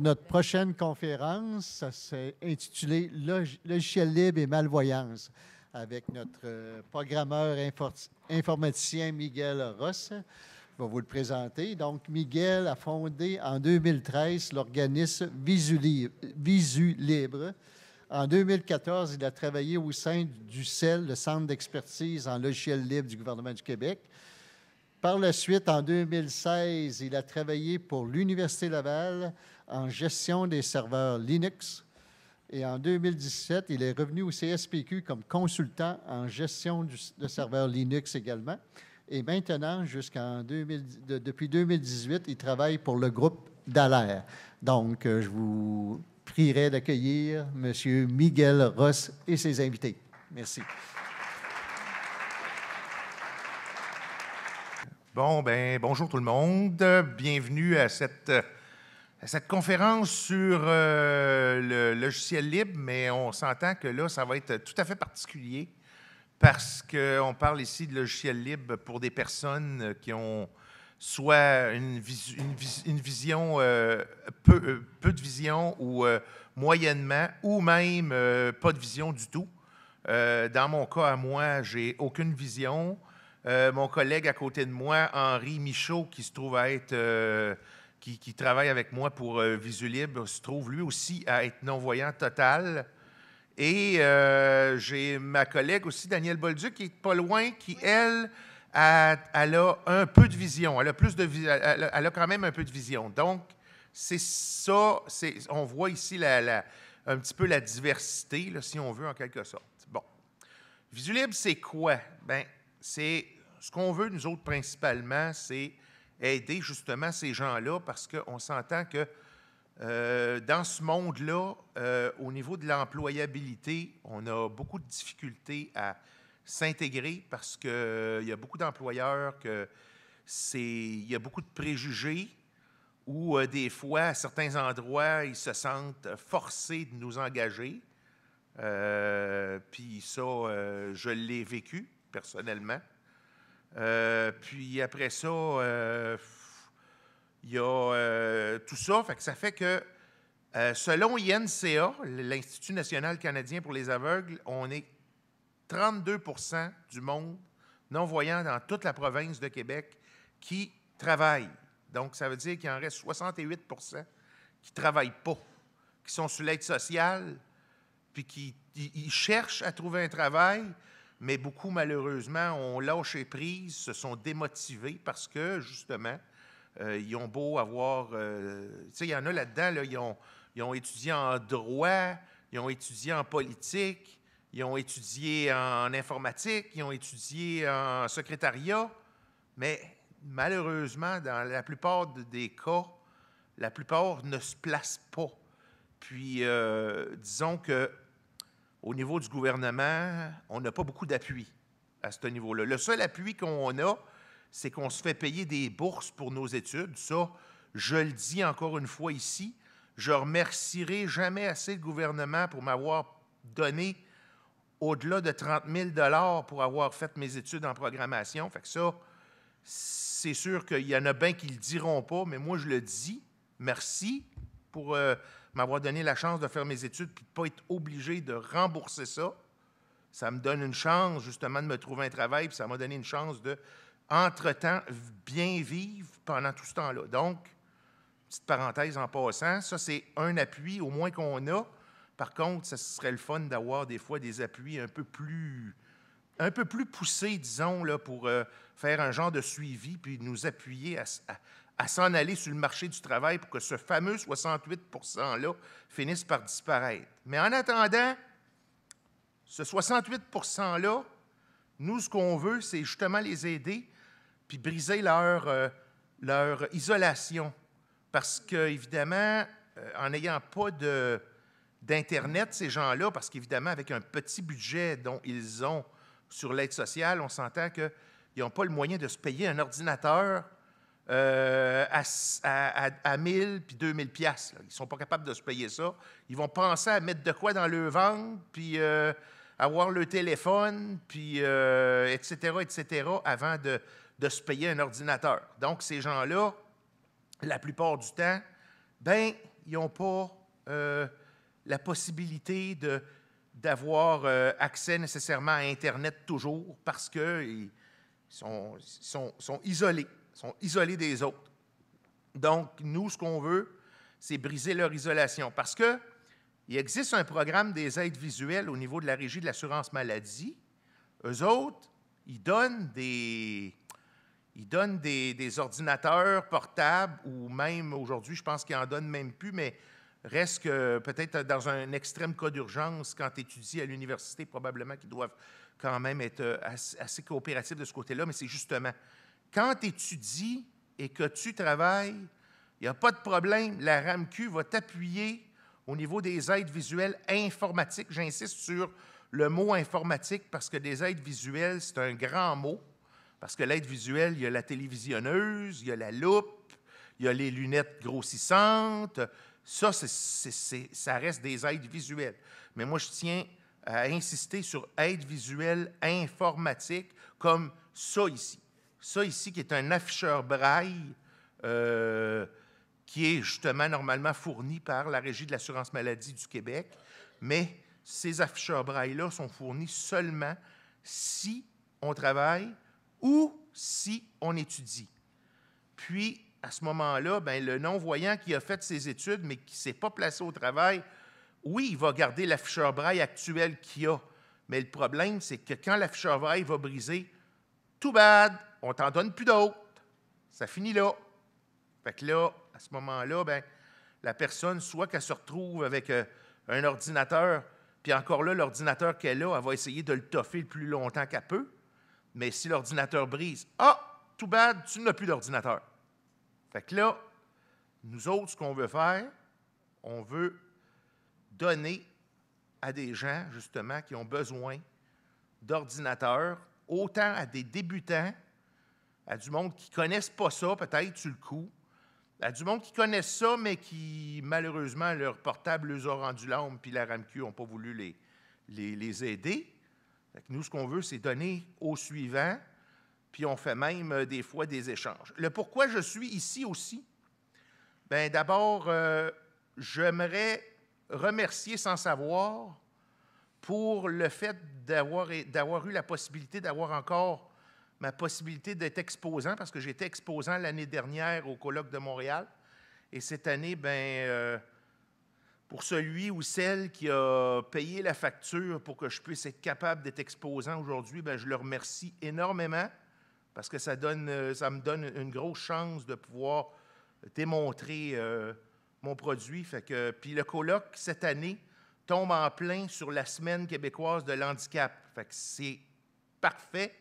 notre prochaine conférence. Ça s'est intitulé Logiciel libre et malvoyance avec notre programmeur informaticien Miguel Ross. Je vais vous le présenter. Donc, Miguel a fondé en 2013 l'organisme Visu Libre. En 2014, il a travaillé au sein du CEL, le Centre d'expertise en logiciel libre du gouvernement du Québec. Par la suite, en 2016, il a travaillé pour l'Université Laval en gestion des serveurs Linux. Et en 2017, il est revenu au CSPQ comme consultant en gestion de serveurs Linux également. Et maintenant, depuis 2018, il travaille pour le groupe Dallaire. Donc, je vous prierai d'accueillir M. Miguel Ross et ses invités. Merci. Bon, bonjour tout le monde. Bienvenue à cette conférence sur le logiciel libre, mais on s'entend que là, ça va être tout à fait particulier parce qu'on parle ici de logiciel libre pour des personnes qui ont soit une vision, peu de vision ou moyennement, ou même pas de vision du tout. Dans mon cas à moi, j'ai aucune vision. Mon collègue à côté de moi, Henri Michaud, qui se trouve à être, qui travaille avec moi pour Visu Libre, se trouve lui aussi à être non-voyant total. Et j'ai ma collègue aussi, Danielle Bolduc, qui est pas loin, qui, elle a un peu de vision. Elle a quand même un peu de vision. Donc, c'est ça, on voit ici un petit peu la diversité, là, si on veut, en quelque sorte. Bon. Visu Libre, c'est quoi? Bien, c'est ce qu'on veut, nous autres, principalement, c'est aider justement ces gens-là parce qu'on s'entend que dans ce monde-là, au niveau de l'employabilité, on a beaucoup de difficultés à s'intégrer parce qu'il y a beaucoup d'employeurs il y a beaucoup de préjugés où des fois, à certains endroits, ils se sentent forcés de nous engager. Puis ça, je l'ai vécu personnellement. Puis après ça, il y a tout ça. Ça fait que, selon INCA, l'Institut national canadien pour les aveugles, on est 32 % du monde non-voyant dans toute la province de Québec qui travaillent. Donc, ça veut dire qu'il en reste 68 % qui ne travaillent pas, qui sont sur l'aide sociale, puis qui cherchent à trouver un travail, mais beaucoup, malheureusement, ont lâché prise, se sont démotivés parce que, justement, ils ont beau avoir... tu sais, il y en a là-dedans, là, ils ont étudié en droit, ils ont étudié en politique, ils ont étudié en informatique, ils ont étudié en secrétariat, mais malheureusement, dans la plupart des cas, la plupart ne se placent pas. Puis, disons que au niveau du gouvernement, on n'a pas beaucoup d'appui à ce niveau-là. Le seul appui qu'on a, c'est qu'on se fait payer des bourses pour nos études. Ça, je le dis encore une fois ici, je ne remercierai jamais assez le gouvernement pour m'avoir donné au-delà de 30 000 $ pour avoir fait mes études en programmation. Fait que ça, c'est sûr qu'il y en a bien qui ne le diront pas, mais moi, je le dis. Merci pour m'avoir donné la chance de faire mes études et de ne pas être obligé de rembourser ça. Ça me donne une chance, justement, de me trouver un travail, puis ça m'a donné une chance de, entre-temps, bien vivre pendant tout ce temps-là. Donc, petite parenthèse en passant, ça, c'est un appui, au moins qu'on a. Par contre, ça serait le fun d'avoir des fois des appuis un peu plus poussés, disons, là, pour faire un genre de suivi, puis nous appuyer à s'en aller sur le marché du travail pour que ce fameux 68 % finisse par disparaître. Mais en attendant, ce 68 % nous, ce qu'on veut, c'est justement les aider puis briser leur isolation. Parce qu'évidemment, en n'ayant pas d'Internet, ces gens-là, parce qu'évidemment, avec un petit budget dont ils ont sur l'aide sociale, on s'entend qu'ils n'ont pas le moyen de se payer un ordinateur à 1000 puis 2000 piastres. Ils ne sont pas capables de se payer ça. Ils vont penser à mettre de quoi dans leur ventre, puis avoir le téléphone, puis etc., avant de se payer un ordinateur. Donc, ces gens-là, la plupart du temps, ben ils n'ont pas la possibilité d'avoir accès nécessairement à Internet toujours parce qu'ils sont isolés des autres. Donc, nous, ce qu'on veut, c'est briser leur isolation. Parce qu'il existe un programme des aides visuelles au niveau de la Régie de l'assurance maladie. Eux autres, ils donnent des ordinateurs portables ou même aujourd'hui, je pense qu'ils n'en donnent même plus, mais reste que peut-être dans un extrême cas d'urgence, quand tu étudies à l'université, probablement qu'ils doivent quand même être assez coopératifs de ce côté-là, mais c'est justement, quand tu étudies et que tu travailles, il n'y a pas de problème, la RAMQ va t'appuyer au niveau des aides visuelles informatiques. J'insiste sur le mot informatique parce que des aides visuelles, c'est un grand mot. Parce que l'aide visuelle, il y a la télévisionneuse, il y a la loupe, il y a les lunettes grossissantes. Ça, ça reste des aides visuelles. Mais moi, je tiens à insister sur aide visuelle informatique comme ça ici. Ça ici, qui est un afficheur braille qui est justement normalement fourni par la Régie de l'assurance maladie du Québec. Mais ces afficheurs braille-là sont fournis seulement si on travaille ou si on étudie. Puis, à ce moment-là, bien, le non-voyant qui a fait ses études, mais qui ne s'est pas placé au travail, oui, il va garder l'afficheur braille actuel qu'il a. Mais le problème, c'est que quand l'afficheur braille va briser, too bad, on ne t'en donne plus d'autres. Ça finit là. Fait que là, à ce moment-là, bien, la personne, soit qu'elle se retrouve avec un ordinateur, puis encore là, l'ordinateur qu'elle a, elle va essayer de le toffer le plus longtemps qu'elle peut. Mais si l'ordinateur brise, too bad, tu n'as plus d'ordinateur. Fait que là, nous autres, ce qu'on veut faire, on veut donner à des gens, justement, qui ont besoin d'ordinateurs, autant à des débutants, à du monde qui ne connaissent pas ça, peut-être, sur le coup, à du monde qui connaissent ça, mais qui, malheureusement, leur portable les a rendus l'âme, puis la RAMQ n'ont pas voulu les aider. Fait que nous, ce qu'on veut, c'est donner aux suivants, puis on fait même des fois des échanges. Le pourquoi je suis ici aussi, bien d'abord, j'aimerais remercier Sans Savoir pour le fait d'avoir eu la possibilité, d'avoir encore ma possibilité d'être exposant, parce que j'étais exposant l'année dernière au Colloque de Montréal, et cette année, bien, pour celui ou celle qui a payé la facture pour que je puisse être capable d'être exposant aujourd'hui, bien, je le remercie énormément parce que ça me donne une grosse chance de pouvoir démontrer mon produit. Puis le colloque, cette année, tombe en plein sur la Semaine québécoise de l'handicap. Fait que c'est parfait.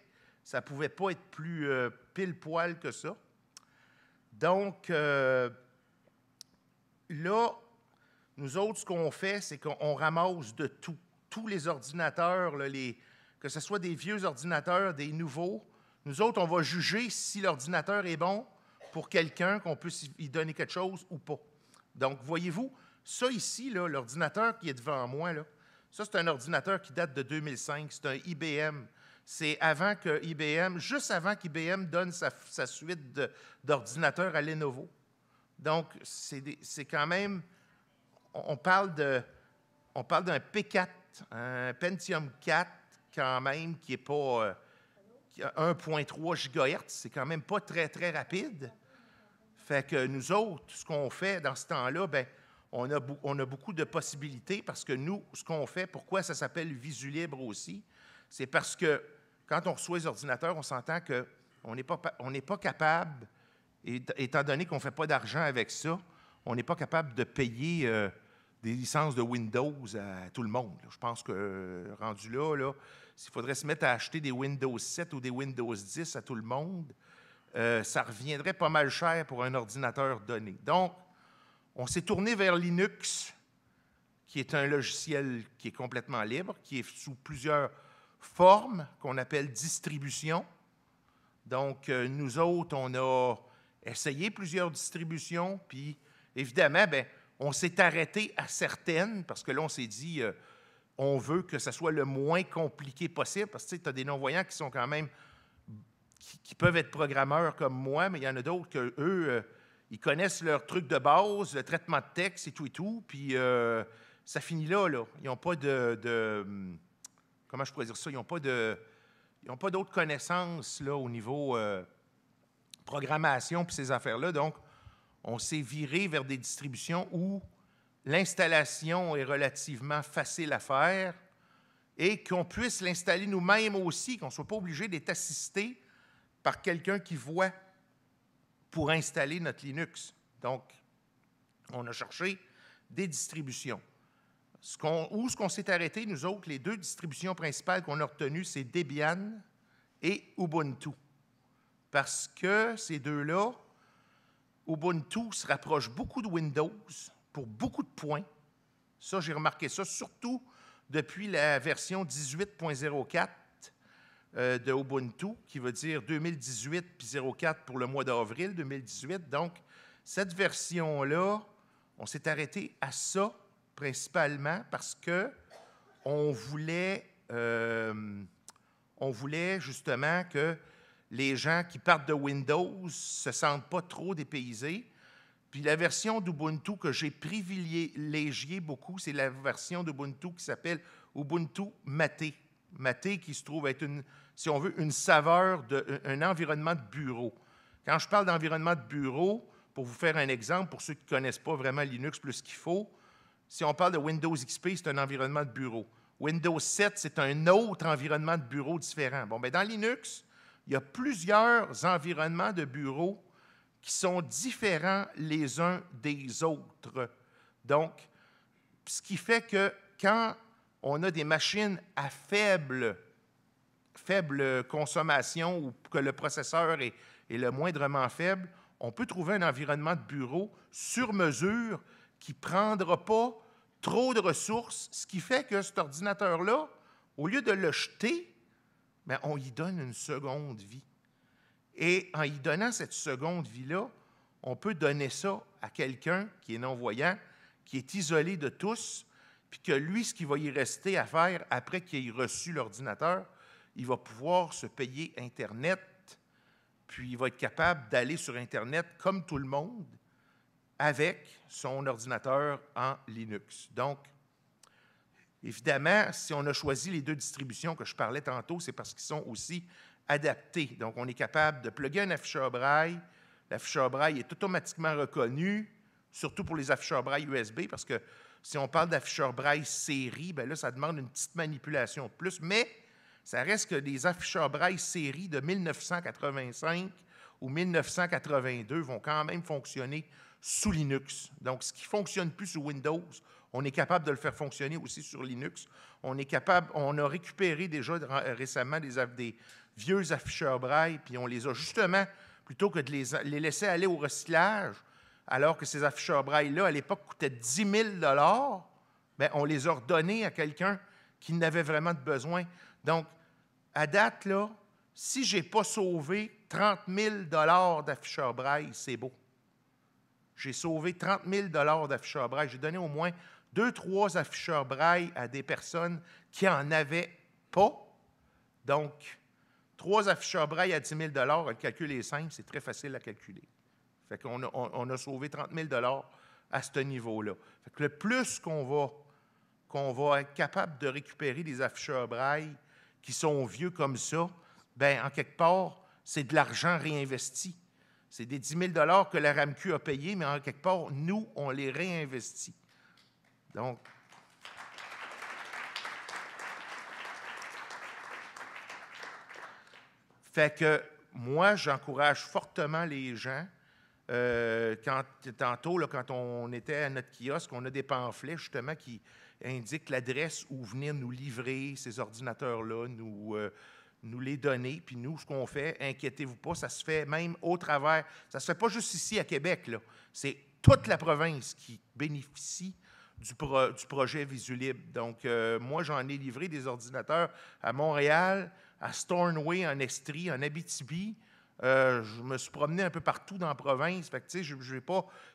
Ça ne pouvait pas être plus pile-poil que ça. Donc, là, nous autres, ce qu'on fait, c'est qu'on ramasse de tout. Tous les ordinateurs, là, que ce soit des vieux ordinateurs, des nouveaux. Nous autres, on va juger si l'ordinateur est bon pour quelqu'un, qu'on puisse y donner quelque chose ou pas. Donc, voyez-vous, ça ici, là, l'ordinateur qui est devant moi, là, ça, c'est un ordinateur qui date de 2005. C'est un IBM. C'est avant que IBM, juste avant qu'IBM donne sa suite d'ordinateurs à Lenovo. Donc, c'est quand même... On parle d'un P4, un Pentium 4 quand même, qui est pas qui a 1,3 GHz. C'est quand même pas très, très rapide. Fait que nous autres, ce qu'on fait dans ce temps-là, bien, on a beaucoup de possibilités parce que nous, ce qu'on fait, pourquoi ça s'appelle Visu Libre aussi, c'est parce que quand on reçoit les ordinateurs, on s'entend qu'on n'est pas capable, étant donné qu'on ne fait pas d'argent avec ça, on n'est pas capable de payer des licences de Windows à tout le monde. Je pense que, rendu là, s'il faudrait se mettre à acheter des Windows 7 ou des Windows 10 à tout le monde, ça reviendrait pas mal cher pour un ordinateur donné. Donc, on s'est tourné vers Linux, qui est un logiciel qui est complètement libre, qui est sous plusieurs formes, qu'on appelle distribution. Donc, nous autres, on a essayé plusieurs distributions, puis évidemment, bien, on s'est arrêté à certaines, parce que là, on s'est dit, on veut que ça soit le moins compliqué possible, parce que tu as des non-voyants qui sont quand même, qui peuvent être programmeurs comme moi, mais il y en a d'autres qu'eux, Ils connaissent leur truc de base, le traitement de texte et tout, puis ça finit là. Ils n'ont pas comment je pourrais dire ça? Ils n'ont pas d'autres connaissances là, au niveau programmation puis ces affaires-là. Donc, on s'est viré vers des distributions où l'installation est relativement facile à faire et qu'on puisse l'installer nous-mêmes aussi, qu'on ne soit pas obligé d'être assisté par quelqu'un qui voit pour installer notre Linux. Donc, on a cherché des distributions. Ce qu'on s'est arrêté, nous autres, les deux distributions principales qu'on a retenues, c'est Debian et Ubuntu. Parce que ces deux-là, Ubuntu se rapproche beaucoup de Windows pour beaucoup de points. Ça, j'ai remarqué ça, surtout depuis la version 18.04 de Ubuntu, qui veut dire 2018 puis 04 pour le mois d'avril 2018. Donc, cette version-là, on s'est arrêté à ça principalement parce que on voulait justement que les gens qui partent de Windows ne se sentent pas trop dépaysés. Puis la version d'Ubuntu que j'ai privilégiée beaucoup, c'est la version d'Ubuntu qui s'appelle Ubuntu Mate. Mate qui se trouve être, si on veut, une saveur d'un environnement de bureau. Quand je parle d'environnement de bureau, pour vous faire un exemple, pour ceux qui ne connaissent pas vraiment Linux plus qu'il faut, si on parle de Windows XP, c'est un environnement de bureau. Windows 7, c'est un autre environnement de bureau différent. Bon, bien, dans Linux, il y a plusieurs environnements de bureau qui sont différents les uns des autres. Donc, ce qui fait que quand on a des machines à faible consommation ou que le processeur est le moindrement faible, on peut trouver un environnement de bureau sur mesure qui ne prendra pas trop de ressources, ce qui fait que cet ordinateur-là, au lieu de le jeter, bien, on y donne une seconde vie. Et en y donnant cette seconde vie-là, on peut donner ça à quelqu'un qui est non-voyant, qui est isolé de tous, puis que lui, ce qu'il va y rester à faire après qu'il ait reçu l'ordinateur, il va pouvoir se payer Internet, puis il va être capable d'aller sur Internet comme tout le monde avec son ordinateur en Linux. Donc, évidemment, si on a choisi les deux distributions que je parlais tantôt, c'est parce qu'ils sont aussi adaptés. Donc, on est capable de plugger un afficheur braille. L'afficheur braille est automatiquement reconnu, surtout pour les afficheurs braille USB, parce que si on parle d'afficheur braille série, bien là, ça demande une petite manipulation de plus, mais ça reste que des afficheurs braille série de 1985 ou 1982 vont quand même fonctionner sous Linux. Donc, ce qui ne fonctionne plus sous Windows, on est capable de le faire fonctionner aussi sur Linux. On a récupéré déjà récemment des vieux afficheurs braille, puis on les a justement, plutôt que de les laisser aller au recyclage, alors que ces afficheurs braille-là, à l'époque, coûtaient 10 000 bien, on les a redonnés à quelqu'un qui n'avait vraiment de besoin. Donc, à date, là, si je n'ai pas sauvé 30 000 d'afficheurs braille, c'est beau. J'ai sauvé 30 000 d'afficheurs braille. J'ai donné au moins 2-3 afficheurs braille à des personnes qui n'en avaient pas. Donc, 3 afficheurs braille à 10 000 le calcul est simple, c'est très facile à calculer. Fait qu'on a sauvé 30 000 à ce niveau-là. Fait que le plus qu'on va être capable de récupérer des afficheurs braille qui sont vieux comme ça, bien, en quelque part, c'est de l'argent réinvesti. C'est des 10 000 que la RAMQ a payés, mais en quelque part, nous, on les réinvestit. Donc, fait que moi, j'encourage fortement les gens. Tantôt, là, quand on était à notre kiosque, on a des pamphlets justement qui indiquent l'adresse où venir nous livrer ces ordinateurs-là, nous les donner. Puis nous, ce qu'on fait, inquiétez-vous pas, ça se fait même au travers. Ça ne se fait pas juste ici à Québec, là. C'est toute la province qui bénéficie du projet Visulibre. Donc, moi, j'en ai livré des ordinateurs à Montréal, à Stornoway, en Estrie, en Abitibi. Je me suis promené un peu partout dans la province. Fait que, tu sais,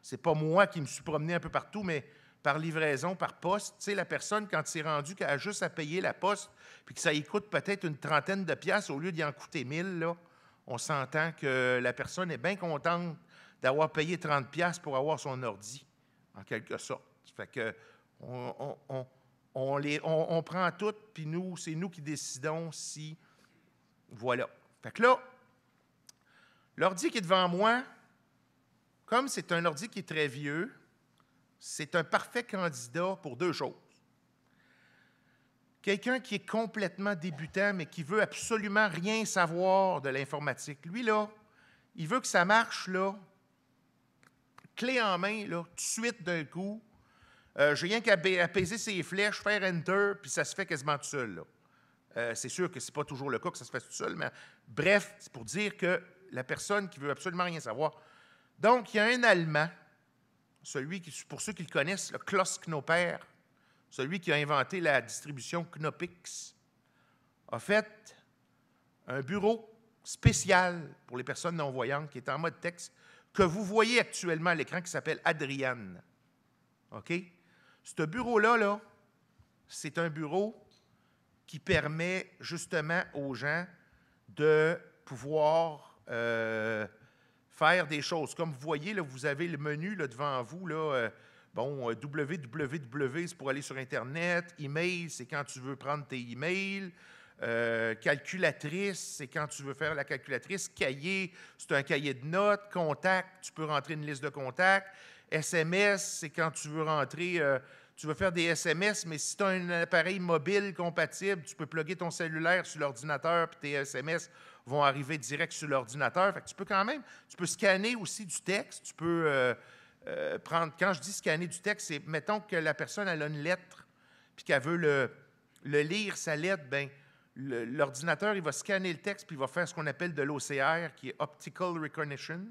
c'est pas moi qui me suis promené un peu partout, mais par livraison, par poste. Tu sais, la personne, quand c'est rendu qu'elle a juste à payer la poste, puis que ça y coûte peut-être une trentaine de piastres au lieu d'y en coûter 1000, là, on s'entend que la personne est bien contente d'avoir payé 30$ pour avoir son ordi, en quelque sorte. Fait que on prend tout, puis c'est nous qui décidons si... Voilà. Fait que là, l'ordi qui est devant moi, comme c'est un ordi qui est très vieux, c'est un parfait candidat pour deux choses. Quelqu'un qui est complètement débutant, mais qui veut absolument rien savoir de l'informatique. Lui, là, il veut que ça marche, là, clé en main, là, tout de suite d'un coup. J'ai rien qu'à apaiser ses flèches, faire Enter, puis ça se fait quasiment tout seul, là. C'est sûr que ce n'est pas toujours le cas que ça se fait tout seul, mais bref, c'est pour dire que la personne qui veut absolument rien savoir. Donc, il y a un Allemand, pour ceux qui le connaissent, le Klaus Knoper, celui qui a inventé la distribution Knoppix, a fait un bureau spécial pour les personnes non-voyantes qui est en mode texte, que vous voyez actuellement à l'écran, qui s'appelle Adrian. OK? Ce bureau-là, là, c'est un bureau qui permet justement aux gens de pouvoir faire des choses. Comme vous voyez, là, vous avez le menu là, devant vous, là, www, c'est pour aller sur Internet. Email, c'est quand tu veux prendre tes emails. Calculatrice, c'est quand tu veux faire la calculatrice. Cahier, c'est un cahier de notes. Contact, tu peux rentrer une liste de contacts. SMS, c'est quand tu veux rentrer, tu veux faire des SMS, mais si tu as un appareil mobile compatible, tu peux plugger ton cellulaire sur l'ordinateur, puis tes SMS vont arriver direct sur l'ordinateur. Fait que tu peux quand même, tu peux scanner aussi du texte, tu peux prendre, quand je dis scanner du texte, c'est, mettons que la personne elle a une lettre, puis qu'elle veut le lire, sa lettre, bien, l'ordinateur, il va scanner le texte, puis il va faire ce qu'on appelle de l'OCR, qui est Optical Recognition.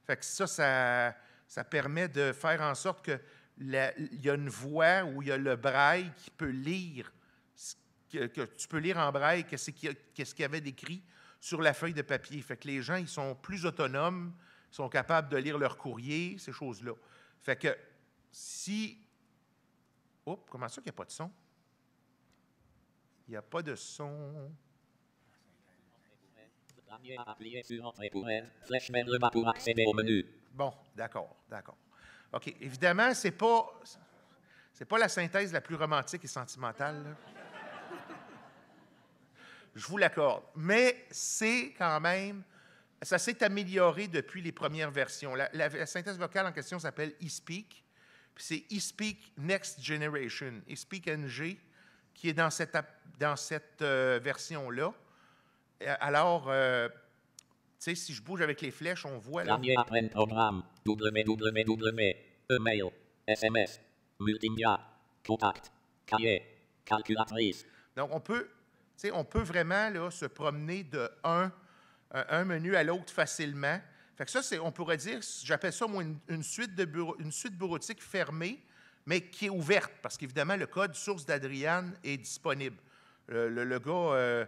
Fait que ça permet de faire en sorte que il y a une voix où il y a le braille qui peut lire, que tu peux lire en braille qu'est-ce qu'il y avait d'écrit sur la feuille de papier. Fait que les gens, ils sont plus autonomes, ils sont capables de lire leur courrier, ces choses-là. Fait que si... Oups, comment ça qu'il n'y a pas de son? Il n'y a pas de son... Appuyez sur Entrée pour aide. Flèche vers le bas pour accéder au menu. Bon, d'accord. OK. Évidemment, c'est pas la synthèse la plus romantique et sentimentale, là. Je vous l'accorde. Mais c'est quand même... Ça s'est amélioré depuis les premières versions. La synthèse vocale en question s'appelle eSpeak. Puis c'est eSpeak Next Generation, eSpeak NG, qui est dans cette version-là. Alors, tu sais, si je bouge avec les flèches, on voit... Là, apprendre programme, www, email, SMS, multimédia, contact, cahier, calculatrice. Donc, on peut vraiment là, se promener de un menu à l'autre facilement. Fait que ça, on pourrait dire, j'appelle ça moi une suite bureautique fermée, mais qui est ouverte, parce qu'évidemment, le code source d'Adrian est disponible. Le gars,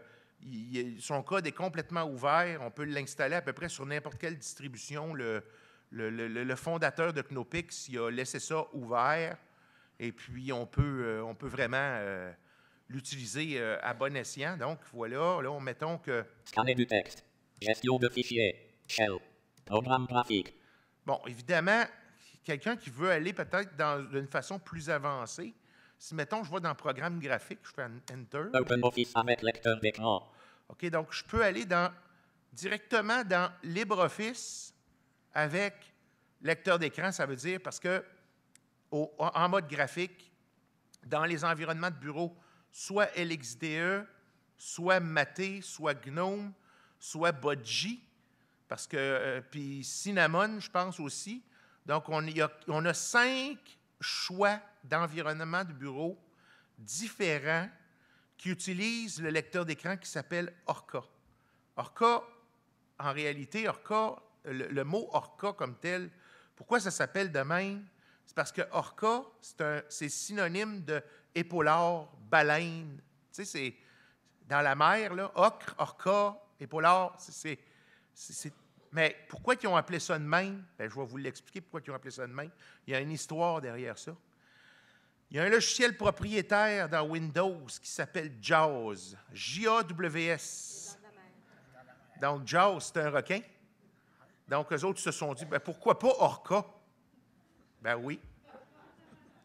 son code est complètement ouvert. On peut l'installer à peu près sur n'importe quelle distribution. Le fondateur de Knoppix, il a laissé ça ouvert, et puis on peut vraiment l'utiliser à bon escient. Donc, voilà, là, mettons que... Scanner du texte, gestion de fichiers, shell, programme graphique. Bon, évidemment, quelqu'un qui veut aller peut-être d'une façon plus avancée, si, mettons, je vais dans Programme graphique, je fais un Enter. OpenOffice avec lecteur d'écran. OK, donc je peux aller directement dans LibreOffice avec lecteur d'écran, ça veut dire parce que en mode graphique, dans les environnements de bureau, soit LXDE, soit Mate, soit GNOME, soit Bodji, parce que, puis Cinnamon, je pense aussi. Donc, on a 5 choix d'environnement de bureau différents qui utilisent le lecteur d'écran qui s'appelle Orca. Orca, en réalité, le mot Orca comme tel, pourquoi ça s'appelle de même? C'est parce que Orca, c'est synonyme de épaulard, baleine. Tu sais, c'est dans la mer, là, ocre, orca, épaulard, mais pourquoi ils ont appelé ça de même? Bien, je vais vous l'expliquer pourquoi ils ont appelé ça de même. Il y a une histoire derrière ça. Il y a un logiciel propriétaire dans Windows qui s'appelle JAWS, J-A-W-S. Donc, JAWS, c'est un requin. Donc, eux autres se sont dit, ben, pourquoi pas Orca? Ben oui.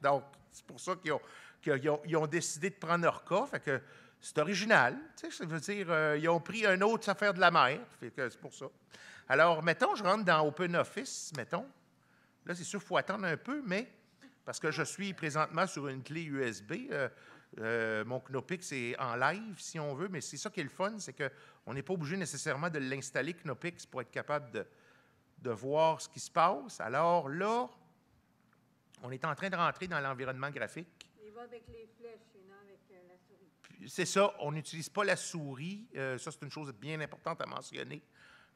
Donc, c'est pour ça qu'ils ont décidé de prendre Orca. Fait que c'est original. Tu sais, ça veut dire, ils ont pris une autre affaire de la mer. Fait que c'est pour ça. Alors, mettons, je rentre dans OpenOffice, mettons. Là, c'est sûr qu'il faut attendre un peu, mais parce que je suis présentement sur une clé USB, mon Knoppix est en live, si on veut, mais c'est ça qui est le fun, c'est qu'on n'est pas obligé nécessairement de l'installer, Knoppix, pour être capable de voir ce qui se passe. Alors là, on est en train de rentrer dans l'environnement graphique. Il va avec les flèches et non avec la souris. C'est ça, on n'utilise pas la souris. Ça, c'est une chose bien importante à mentionner.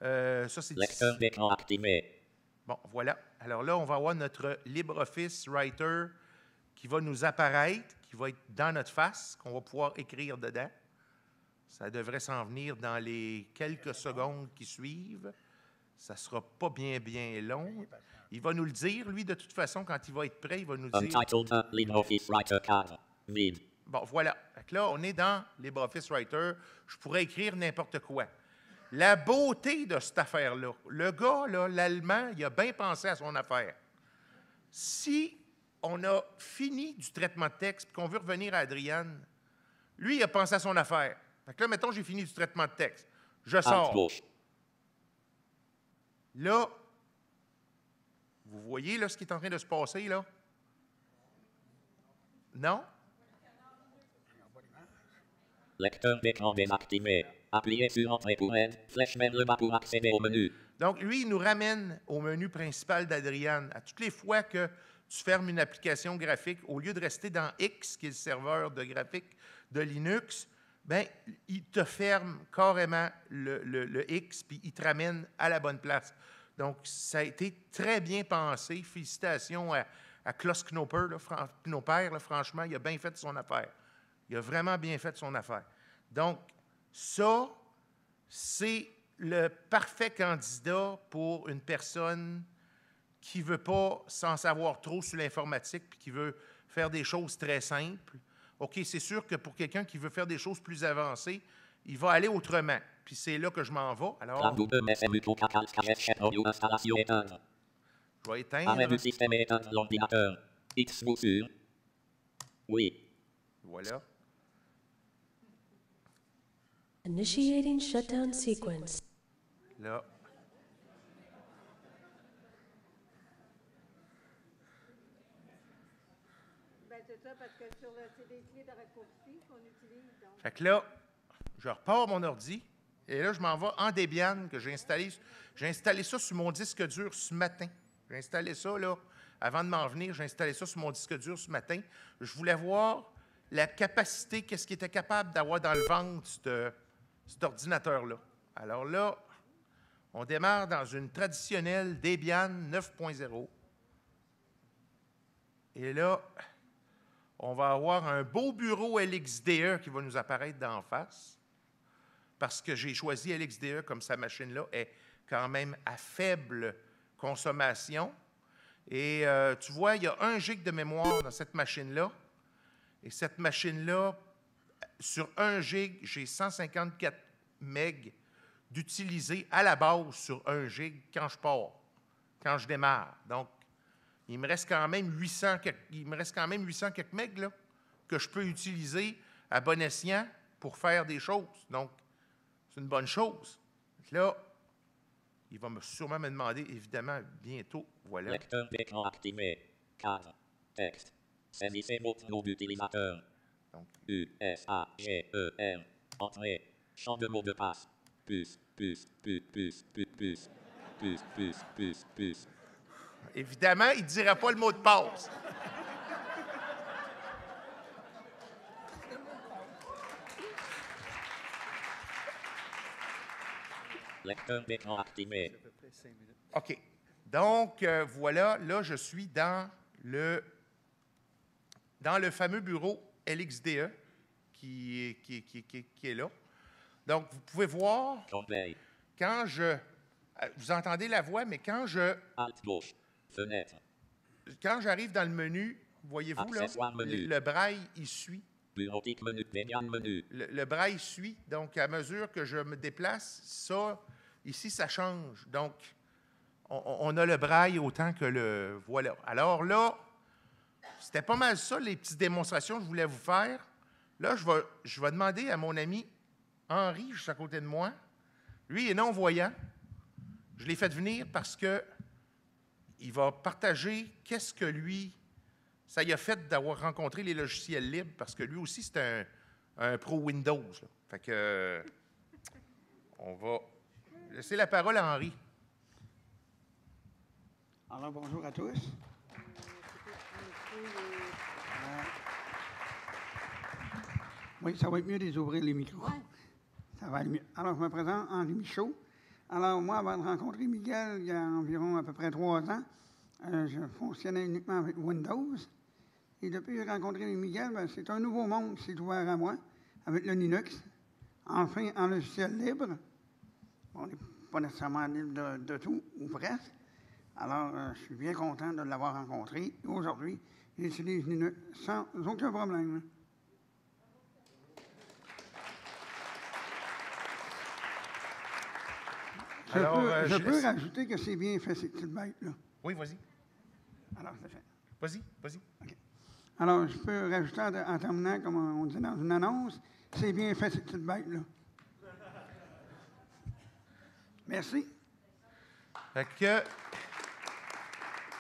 Ça, c'est Lecteur d'écran activé. Bon, voilà. Alors là, on va avoir notre LibreOffice Writer qui va nous apparaître, qui va être dans notre face, qu'on va pouvoir écrire dedans. Ça devrait s'en venir dans les quelques secondes qui suivent. Ça ne sera pas bien long. Il va nous le dire, lui, de toute façon, quand il va être prêt, il va nous dire... Untitled LibreOffice Writer card. Vide. Bon, voilà. Fait que là, on est dans LibreOffice Writer. Je pourrais écrire n'importe quoi. La beauté de cette affaire-là, le gars, là, l'Allemand, il a bien pensé à son affaire. Si on a fini du traitement de texte et qu'on veut revenir à Adriane, lui, il a pensé à son affaire. Fait que là, mettons, j'ai fini du traitement de texte. Je Alt sors. gauche. Là, vous voyez là, ce qui est en train de se passer, là? Non? Lecteur d'écran désactivé. Appuyez sur Entrée pour aide. Flèche vers le bas pour accéder au menu. Donc, lui, il nous ramène au menu principal d'Adriane. À toutes les fois que tu fermes une application graphique, au lieu de rester dans X, qui est le serveur de graphique de Linux, bien, il te ferme carrément le X, puis il te ramène à la bonne place. Donc, ça a été très bien pensé. Félicitations à Klaus Knopper, là, franchement, il a bien fait son affaire. Il a vraiment bien fait son affaire. Donc, ça, c'est le parfait candidat pour une personne qui ne veut pas s'en savoir trop sur l'informatique puis qui veut faire des choses très simples. OK, c'est sûr que pour quelqu'un qui veut faire des choses plus avancées, il va aller autrement. Puis c'est là que je m'en vais. Alors, Installation éteindre. je vais Arrêt éteindre. du système et éteindre l'ordinateur. X-vous sur. Oui. Voilà. Initiating shutdown sequence. Là. Ben, c'est ça, parce que c'est des clés de raccourci qu'on utilise. Donc. Fait que là, je repars mon ordi et là, je m'en vais en Debian que j'ai installé. J'ai installé ça sur mon disque dur ce matin. J'ai installé ça, là, avant de m'en venir, j'ai installé ça sur mon disque dur ce matin. Je voulais voir la capacité, qu'est-ce qu'il était capable d'avoir dans le ventre, cet ordinateur-là. Alors là, on démarre dans une traditionnelle Debian 9.0. Et là, on va avoir un beau bureau LXDE qui va nous apparaître d'en face, parce que j'ai choisi LXDE comme sa machine-là est quand même à faible consommation. Et tu vois, il y a 1 giga de mémoire dans cette machine-là. Et cette machine-là, sur 1 giga, j'ai 154 MB d'utiliser à la base sur 1 giga quand je pars, quand je démarre. Donc, il me reste quand même 800 quelques MB là, que je peux utiliser à bon escient pour faire des choses. Donc, c'est une bonne chose. Là, il va sûrement me demander, évidemment, bientôt, voilà. Lecteur d'écran activé. Cadre. Texte. Saisissez votre nom d'utilisateur. Donc, U-S-A-G-E-R. Entrée. Champ de mot de passe. Puce. évidemment, il ne dira pas le mot de passe. Lecteur d'écran activé. OK. Donc, voilà, là, je suis dans le fameux bureau LXDE qui est là. Donc, vous pouvez voir, Complet. quand je... Vous entendez la voix, mais quand Alt gauche. Fenêtre. quand j'arrive dans le menu, voyez-vous, là, Accessoires menu. le braille, il suit. Bureautique menu. Debian menu. Le braille suit. Donc, à mesure que je me déplace, ça, ici, ça change. Donc, on a le braille autant que le... Voilà. Alors là, c'était pas mal ça, les petites démonstrations que je voulais vous faire. Là, je vais demander à mon ami Henri, juste à côté de moi. Lui, il est non-voyant. Je l'ai fait venir parce que il va partager qu'est-ce que lui, ça y a fait d'avoir rencontré les logiciels libres, parce que lui aussi, c'est un pro Windows. Là. Fait que, on va laisser la parole à Henri. Alors, bonjour à tous. Oui, ça va être mieux de les ouvrir les micros. Ça va aller mieux. Alors, je me présente, Henri Michaud. Alors, moi, avant de rencontrer Miguel, il y a environ à peu près 3 ans, je fonctionnais uniquement avec Windows. Et depuis que j'ai rencontré Miguel, ben, c'est un nouveau monde qui s'est ouvert à moi, avec le Linux. Enfin, en logiciel libre. On n'est pas nécessairement libre de tout, ou presque. Alors, je suis bien content de l'avoir rencontré. Aujourd'hui, j'utilise Linux sans aucun problème. Je peux rajouter que c'est bien fait, ces petites bêtes-là. Oui, vas-y. Alors, c'est fait. Vas-y. Okay. Alors, je peux rajouter en terminant, comme on dit dans une annonce, c'est bien fait, ces petites bêtes-là. Merci. Fait que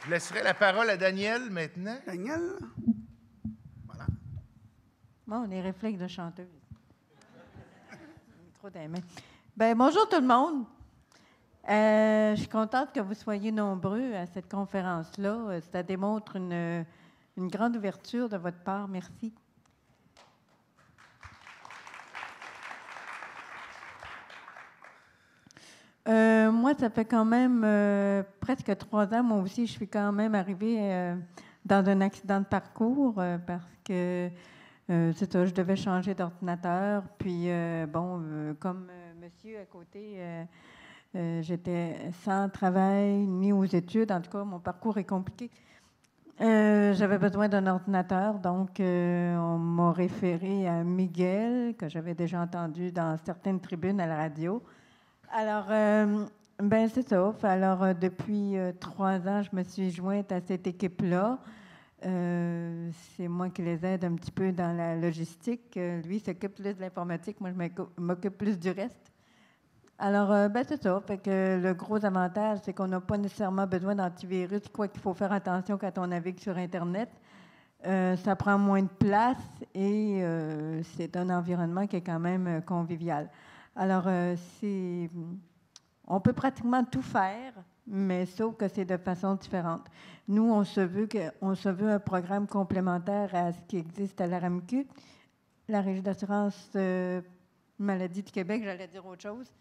je laisserai la parole à Daniel maintenant. Daniel? Voilà. Bon, les réflexes de chanteuse. Trop d'aimants. Bien, bonjour tout le monde. Je suis contente que vous soyez nombreux à cette conférence-là. Ça démontre une grande ouverture de votre part. Merci. Moi, ça fait quand même presque 3 ans. Moi aussi, je suis quand même arrivée dans un accident de parcours parce que c'est ça, je devais changer d'ordinateur. Puis, comme monsieur à côté, j'étais sans travail ni aux études. En tout cas, mon parcours est compliqué. J'avais besoin d'un ordinateur, donc on m'a référé à Miguel, que j'avais déjà entendu dans certaines tribunes à la radio. Alors, c'est ça. Alors, depuis 3 ans, je me suis jointe à cette équipe-là. C'est moi qui les aide un petit peu dans la logistique. Lui s'occupe plus de l'informatique, moi, je m'occupe plus du reste. Alors, c'est ça. Fait que le gros avantage, c'est qu'on n'a pas nécessairement besoin d'antivirus, quoi qu'il faut faire attention quand on navigue sur Internet. Ça prend moins de place et c'est un environnement qui est quand même convivial. Alors, on peut pratiquement tout faire, mais sauf que c'est de façon différente. Nous, on se veut un programme complémentaire à ce qui existe à la RAMQ, la Régie d'assurance maladie du Québec, j'allais dire autre chose.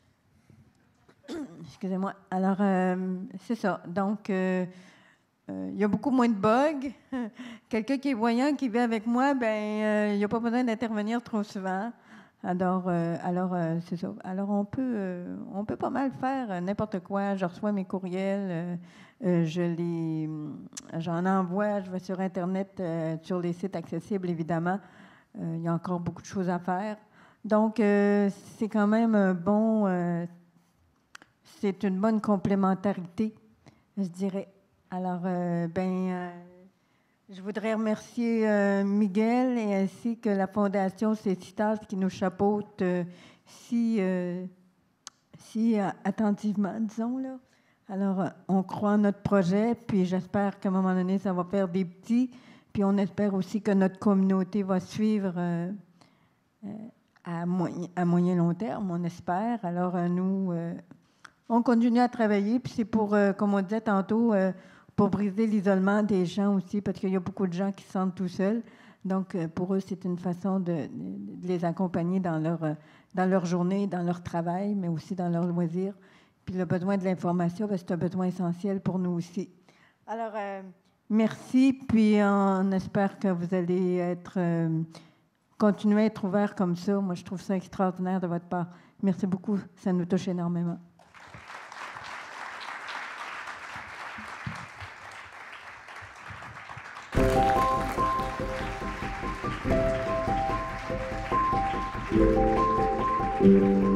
Excusez-moi. Alors, c'est ça. Donc, il y a beaucoup moins de bugs. Quelqu'un qui est voyant, qui vit avec moi, il n'y a pas besoin d'intervenir trop souvent. Alors, c'est ça. Alors, on peut pas mal faire n'importe quoi. Je reçois mes courriels, j'en envoie, je vais sur Internet, sur les sites accessibles, évidemment. Il y a encore beaucoup de choses à faire. Donc, c'est quand même bon... c'est une bonne complémentarité, je dirais. Alors, je voudrais remercier Miguel et ainsi que la Fondation Cécitas qui nous chapeaute si attentivement, disons, là. Alors, on croit en notre projet, puis j'espère qu'à un moment donné, ça va faire des petits, puis on espère aussi que notre communauté va suivre à moyen long terme, on espère. Alors, nous, on continue à travailler, puis c'est pour, comme on disait tantôt, pour briser l'isolement des gens aussi, parce qu'il y a beaucoup de gens qui se sentent tout seuls. Donc, pour eux, c'est une façon de les accompagner dans leur journée, dans leur travail, mais aussi dans leurs loisirs. Puis le besoin de l'information, c'est un besoin essentiel pour nous aussi. Alors, merci, puis on espère que vous allez continuer à être ouverts comme ça. Moi, je trouve ça extraordinaire de votre part. Merci beaucoup, ça nous touche énormément. Thank you.